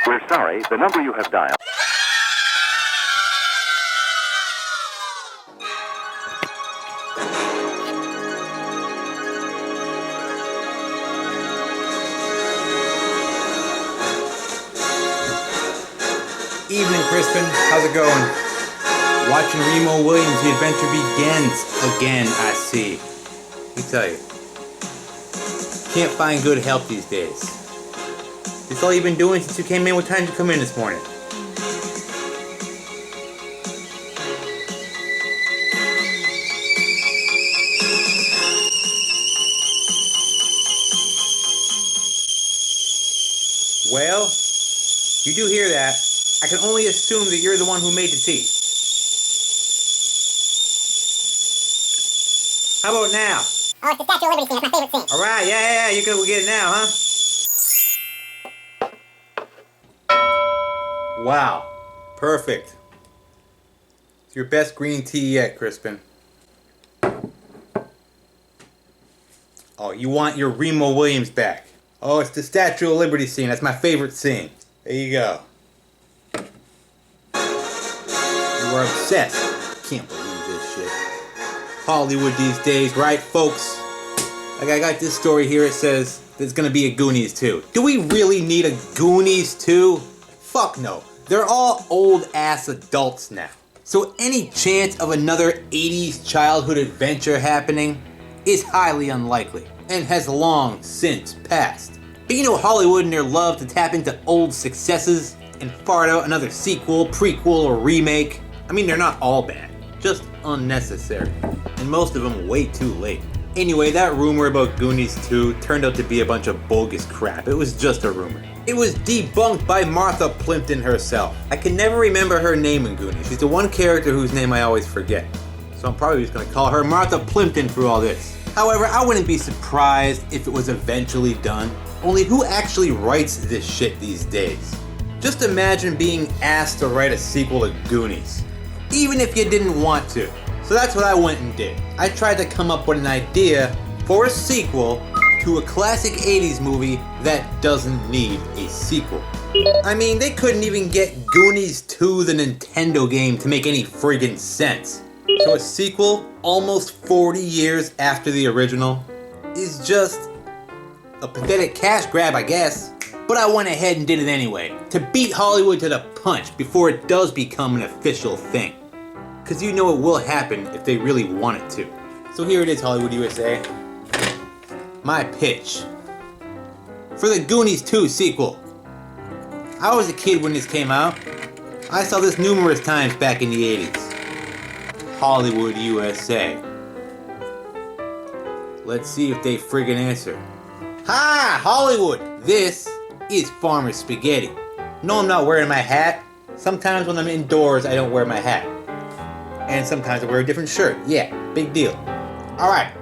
We're sorry, the number you have dialed. Evening, Crispin. How's it going? Watching Remo Williams, the adventure begins again, I see. Let me tell you. Can't find good help these days. That's all you've been doing since you came in? What time did you come in this morning? Well, you do hear that. I can only assume that you're the one who made the tea. How about now? Oh, it's the Statue of Liberty scene. That's my favorite scene. Alright, yeah, you can get it now, huh? Wow. Perfect. It's your best green tea yet, Crispin. Oh, you want your Remo Williams back. Oh, it's the Statue of Liberty scene. That's my favorite scene. There you go. You are obsessed. Can't believe this shit. Hollywood these days, right, folks? Like, I got this story here. It says there's gonna be a Goonies 2. Do we really need a Goonies 2? Fuck no. They're all old-ass adults now. So any chance of another 80s childhood adventure happening is highly unlikely, and has long since passed. But you know Hollywood and their love to tap into old successes and fart out another sequel, prequel, or remake. I mean, they're not all bad, just unnecessary, and most of them way too late. Anyway, that rumor about Goonies 2 turned out to be a bunch of bogus crap. It was just a rumor. It was debunked by Martha Plimpton herself. I can never remember her name in Goonies. She's the one character whose name I always forget. So I'm probably just gonna call her Martha Plimpton through all this. However, I wouldn't be surprised if it was eventually done. Only who actually writes this shit these days? Just imagine being asked to write a sequel to Goonies, even if you didn't want to. So that's what I went and did. I tried to come up with an idea for a sequel to a classic 80s movie that doesn't need a sequel. I mean, they couldn't even get Goonies 2, the Nintendo game, to make any friggin' sense. So a sequel, almost 40 years after the original, is just a pathetic cash grab, I guess. But I went ahead and did it anyway, to beat Hollywood to the punch before it does become an official thing. Because you know it will happen if they really want it to. So here it is, Hollywood USA. My pitch for the Goonies 2 sequel. I was a kid when this came out. I saw this numerous times back in the 80s. Hollywood USA. Let's see if they friggin' answer. Hi, Hollywood! This is Farmer Spaghetti. No, I'm not wearing my hat. Sometimes when I'm indoors, I don't wear my hat. And sometimes I wear a different shirt. Yeah, big deal. Alright,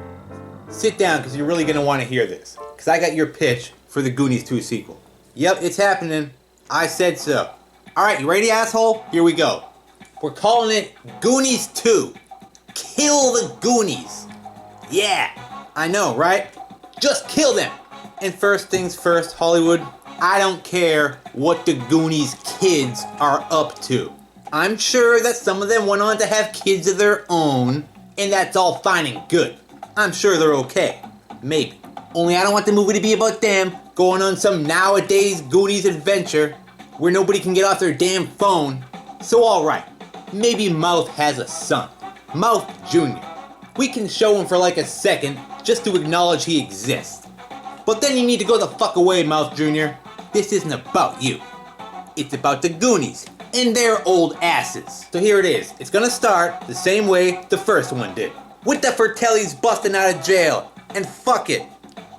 sit down because you're really going to want to hear this. Because I got your pitch for the Goonies 2 sequel. Yep, it's happening. I said so. Alright, you ready, asshole? Here we go. We're calling it Goonies 2. Kill the Goonies. Yeah, I know, right? Just kill them. And first things first, Hollywood, I don't care what the Goonies kids are up to. I'm sure that some of them went on to have kids of their own, and that's all fine and good. I'm sure they're okay. Maybe. Only I don't want the movie to be about them going on some nowadays Goonies adventure where nobody can get off their damn phone. So alright, maybe Mouth has a son. Mouth Jr. We can show him for like a second just to acknowledge he exists. But then you need to go the fuck away, Mouth Jr. This isn't about you. It's about the Goonies and their old asses. So here it is. It's gonna start the same way the first one did. With the Fratellis busting out of jail. And fuck it.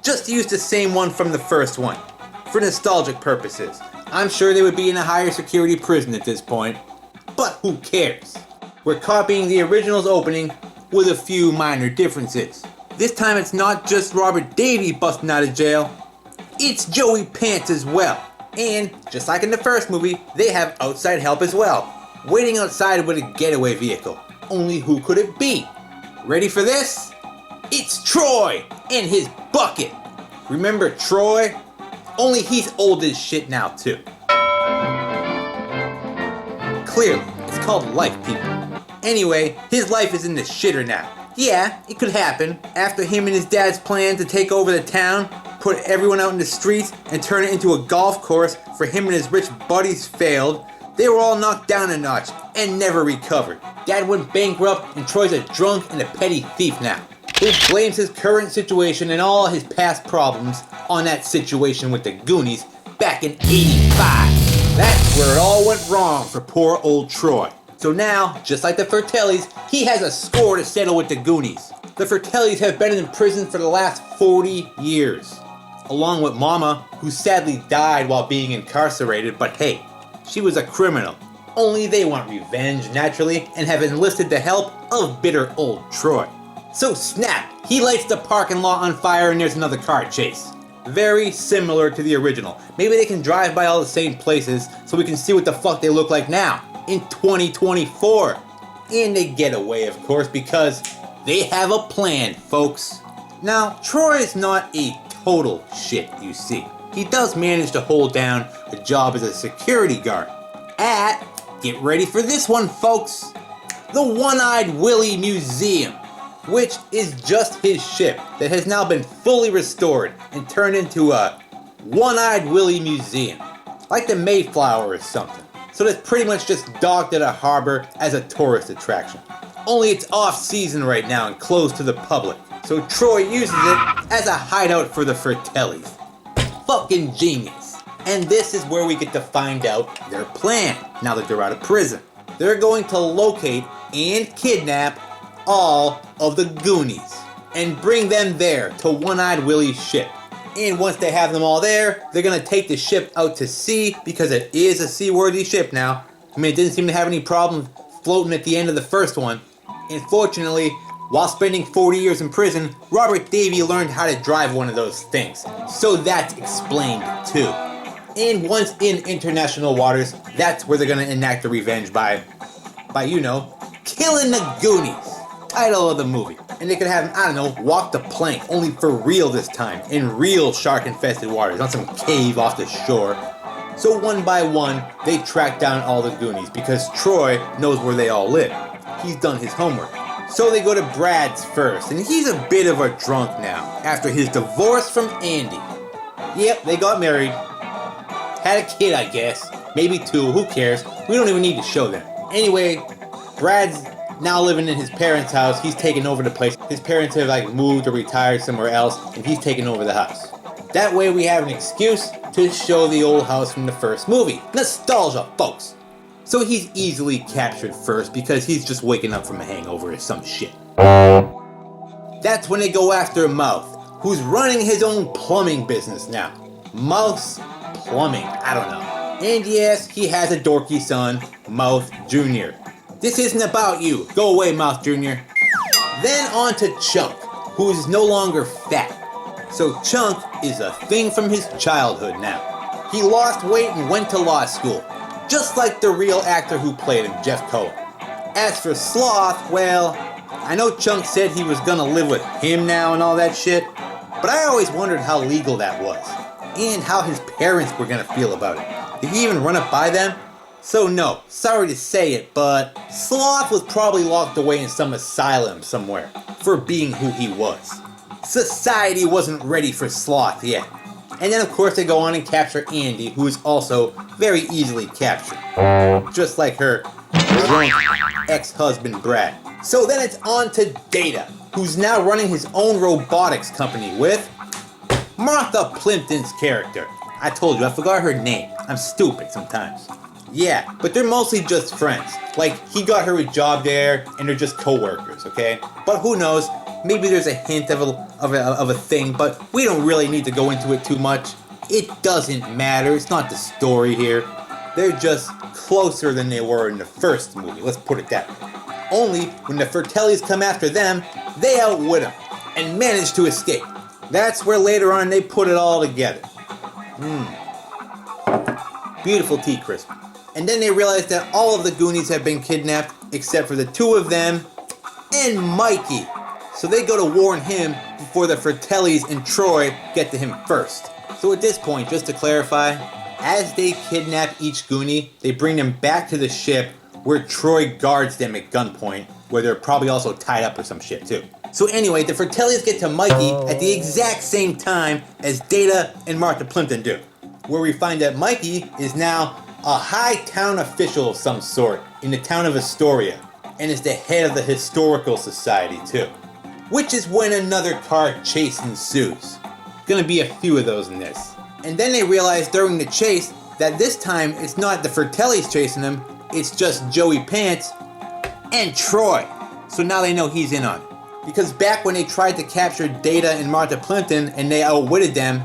Just use the same one from the first one. For nostalgic purposes. I'm sure they would be in a higher security prison at this point. But who cares? We're copying the original's opening with a few minor differences. This time it's not just Robert Davey busting out of jail. It's Joey Pants as well. And, just like in the first movie, they have outside help as well. Waiting outside with a getaway vehicle. Only who could it be? Ready for this? It's Troy and his bucket. Remember Troy? Only he's old as shit now too. Clearly, it's called life, people. Anyway, his life is in the shitter now. Yeah, it could happen. After him and his dad's plan to take over the town, put everyone out in the streets, and turn it into a golf course for him and his rich buddies failed, they were all knocked down a notch and never recovered. Dad went bankrupt and Troy's a drunk and a petty thief now, who blames his current situation and all his past problems on that situation with the Goonies back in '85. That's where it all went wrong for poor old Troy. So now, just like the Fratellis, he has a score to settle with the Goonies. The Fratellis have been in prison for the last 40 years, along with Mama, who sadly died while being incarcerated, but hey, she was a criminal. Only they want revenge, naturally, and have enlisted the help of bitter old Troy. So snap, he lights the parking lot on fire and there's another car chase. Very similar to the original. Maybe they can drive by all the same places so we can see what the fuck they look like now, in 2024. And they get away, of course, because they have a plan, folks. Now, Troy is not a total shit, you see. He does manage to hold down a job as a security guard at, get ready for this one, folks, the One-Eyed Willie Museum, which is just his ship that has now been fully restored and turned into a One-Eyed Willie Museum, like the Mayflower or something. So that's pretty much just docked at a harbor as a tourist attraction. Only it's off season right now and closed to the public, so Troy uses it as a hideout for the Fratellis. Fucking genius. And this is where we get to find out their plan now that they're out of prison. They're going to locate and kidnap all of the Goonies and bring them there to One-Eyed Willie's ship. And once they have them all there, they're going to take the ship out to sea because it is a seaworthy ship now. I mean, it didn't seem to have any problem floating at the end of the first one. And fortunately, while spending 40 years in prison, Robert Davey learned how to drive one of those things. So that's explained too. And once in international waters, that's where they're going to enact the revenge by you know, killing the Goonies. Title of the movie. And they could have him, I don't know, walk the plank, only for real this time, in real shark-infested waters, not some cave off the shore. So one by one, they track down all the Goonies, because Troy knows where they all live. He's done his homework. So they go to Brad's first, and he's a bit of a drunk now, after his divorce from Andy. Yep, they got married. Had a kid, I guess. Maybe two, who cares? We don't even need to show them. Anyway, Brad's now living in his parents' house. He's taken over the place. His parents have moved or retired somewhere else, and he's taken over the house. That way we have an excuse to show the old house from the first movie. Nostalgia, folks. So he's easily captured first because he's just waking up from a hangover or some shit. That's when they go after Mouth, who's running his own plumbing business now. Mouth's Plumbing, I don't know. And yes, he has a dorky son, Mouth Jr. This isn't about you. Go away, Mouth Jr. Then on to Chunk, who is no longer fat. So Chunk is a thing from his childhood now. He lost weight and went to law school, just like the real actor who played him, Jeff Cohen. As for Sloth, well, I know Chunk said he was gonna live with him now and all that shit, but I always wondered how legal that was, and how his parents were gonna feel about it. Did he even run it by them? So no, sorry to say it, but Sloth was probably locked away in some asylum somewhere for being who he was. Society wasn't ready for Sloth yet. And then of course they go on and capture Andy, who is also very easily captured. Just like her drunk ex-husband Brad. So then it's on to Data, who's now running his own robotics company with Martha Plimpton's character. I told you, I forgot her name. I'm stupid sometimes. Yeah, but they're mostly just friends. Like, he got her a job there, and they're just co-workers, okay? But who knows? Maybe there's a hint of a thing, but we don't really need to go into it too much. It doesn't matter. It's not the story here. They're just closer than they were in the first movie. Let's put it that way. Only, when the Fratellis come after them, they outwit them, and manage to escape. That's where later on they put it all together. Beautiful tea, crisp. And then they realize that all of the Goonies have been kidnapped, except for the two of them and Mikey. So they go to warn him before the Fratellis and Troy get to him first. So at this point, just to clarify, as they kidnap each Goonie, they bring them back to the ship where Troy guards them at gunpoint, where they're probably also tied up or some shit too. So anyway, the Fratellis get to Mikey at the exact same time as Data and Martha Plimpton do, where we find that Mikey is now a high town official of some sort in the town of Astoria, and is the head of the Historical Society too. Which is when another car chase ensues. Gonna be a few of those in this. And then they realize during the chase that this time it's not the Fratellis chasing them, it's just Joey Pants and Troy. So now they know he's in on it. Because back when they tried to capture Data and Martha Plimpton and they outwitted them,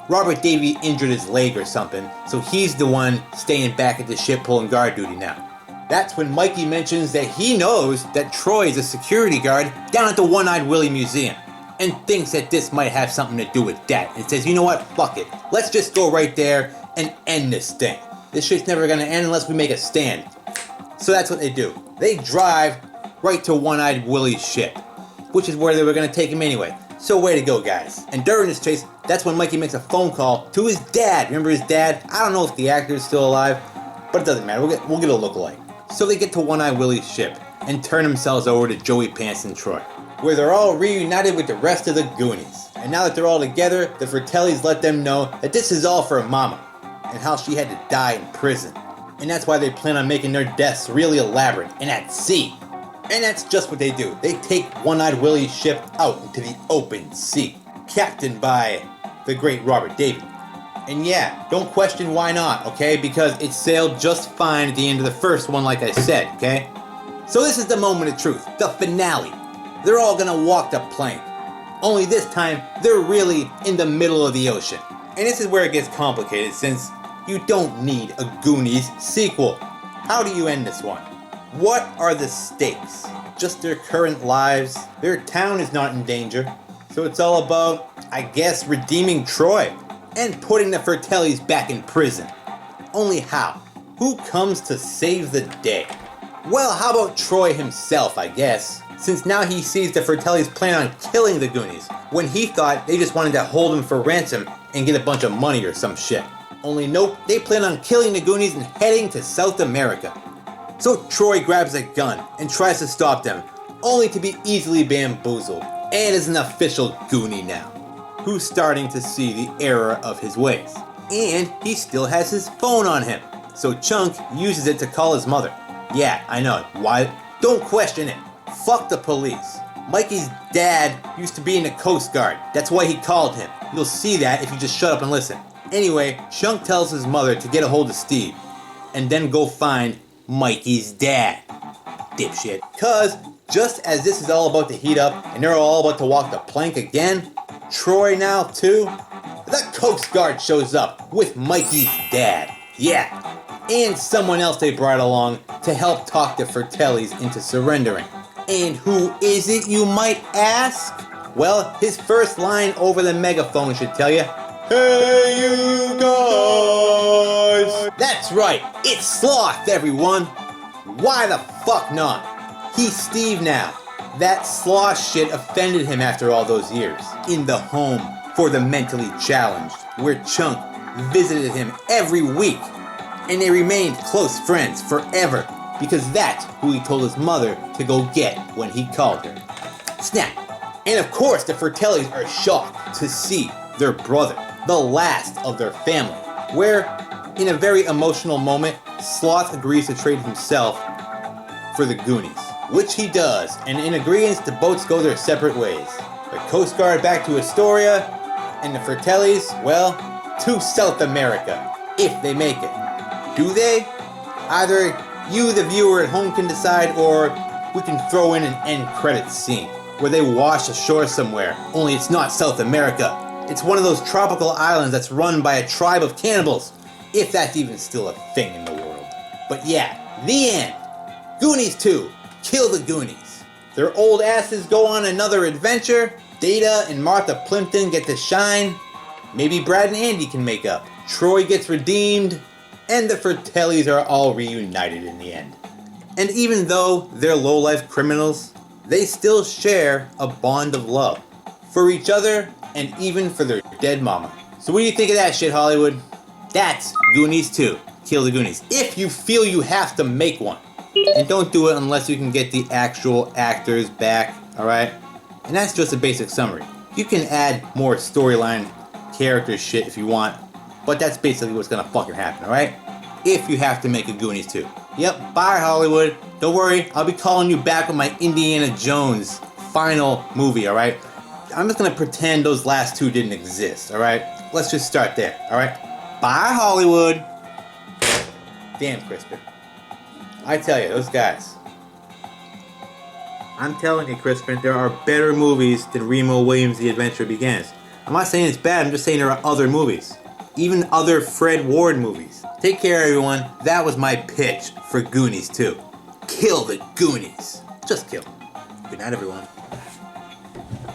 Robert Davey injured his leg or something, so he's the one staying back at the ship pulling guard duty now. That's when Mikey mentions that he knows that Troy is a security guard down at the One-Eyed Willie Museum, and thinks that this might have something to do with that. And says, you know what, fuck it. Let's just go right there and end this thing. This shit's never gonna end unless we make a stand. So that's what they do. They drive right to One-Eyed Willie's ship, which is where they were gonna take him anyway. So way to go, guys. And during this chase, that's when Mikey makes a phone call to his dad. Remember his dad? I don't know if the actor is still alive, but it doesn't matter. We'll get a lookalike. So they get to One-Eyed Willie's ship and turn themselves over to Joey Pants and Troy, where they're all reunited with the rest of the Goonies. And now that they're all together, the Fratellis let them know that this is all for Mama, and how she had to die in prison. And that's why they plan on making their deaths really elaborate and at sea. And that's just what they do. They take One-Eyed Willie's ship out into the open sea, captained by the great Robert Davey. And yeah, don't question why not, okay? Because it sailed just fine at the end of the first one, like I said, okay? So this is the moment of truth, the finale. They're all gonna walk the plank. Only this time, they're really in the middle of the ocean. And this is where it gets complicated, since you don't need a Goonies sequel. How do you end this one? What are the stakes? Just their current lives? Their town is not in danger. So it's all about, I guess, redeeming Troy and putting the Fratellis back in prison. Only how? Who comes to save the day? Well, how about Troy himself, I guess, since now he sees the Fratellis plan on killing the Goonies, when he thought they just wanted to hold him for ransom and get a bunch of money or some shit. Only nope, they plan on killing the Goonies and heading to South America. So Troy grabs a gun and tries to stop them, only to be easily bamboozled, and is an official Goonie now, who's starting to see the error of his ways. And he still has his phone on him, so Chunk uses it to call his mother. Yeah, I know, why? Don't question it. Fuck the police. Mikey's dad used to be in the Coast Guard, that's why he called him. You'll see that if you just shut up and listen. Anyway, Chunk tells his mother to get a hold of Steve, and then go find Mikey's dad. Dipshit. Cause, just as this is all about to heat up, and they're all about to walk the plank again, Troy now too, the Coast Guard shows up with Mikey's dad. Yeah. And someone else they brought along to help talk the Fratellis into surrendering. And who is it, you might ask? Well, his first line over the megaphone should tell you, "Hey you guys!" That's right, it's Sloth, everyone! Why the fuck not? He's Steve now. That sloth shit offended him after all those years. In the home for the mentally challenged, where Chunk visited him every week. And they remained close friends forever, because that's who he told his mother to go get when he called her. Snap. And of course the Fratellis are shocked to see their brother, the last of their family, where, in a very emotional moment, Sloth agrees to trade himself for the Goonies, which he does, and in agreement the boats go their separate ways. The Coast Guard back to Astoria, and the Fratellis, well, to South America, if they make it. Do they? Either you, the viewer at home, can decide, or we can throw in an end credits scene, where they wash ashore somewhere, only it's not South America. It's one of those tropical islands that's run by a tribe of cannibals, if that's even still a thing in the world. But yeah, the end. Goonies 2, Kill the Goonies. Their old asses go on another adventure, Data and Martha Plimpton get to shine, maybe Brad and Andy can make up, Troy gets redeemed, and the Fratellis are all reunited in the end. And even though they're low-life criminals, they still share a bond of love for each other and even for their dead mama. So what do you think of that shit, Hollywood? That's Goonies 2, Kill the Goonies. If you feel you have to make one. And don't do it unless you can get the actual actors back, alright? And that's just a basic summary. You can add more storyline character shit if you want, but that's basically what's gonna fucking happen, alright? If you have to make a Goonies 2. Yep, bye Hollywood. Don't worry, I'll be calling you back with my Indiana Jones final movie, alright? I'm just gonna pretend those last two didn't exist, alright? Let's just start there, alright? Bye Hollywood. Damn, Crispin. I tell you, those guys. I'm telling you, Crispin, there are better movies than Remo Williams' The Adventure Begins. I'm not saying it's bad, I'm just saying there are other movies. Even other Fred Ward movies. Take care, everyone. That was my pitch for Goonies 2. Kill the Goonies. Just kill them. Good night, everyone.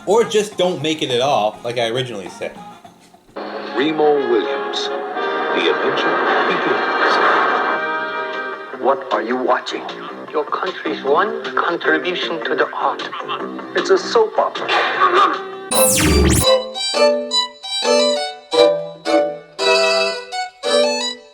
Or just don't make it at all, like I originally said. Remo Williams, The Adventure Begins. What are you watching? Your country's one contribution to the art. It's a soap opera.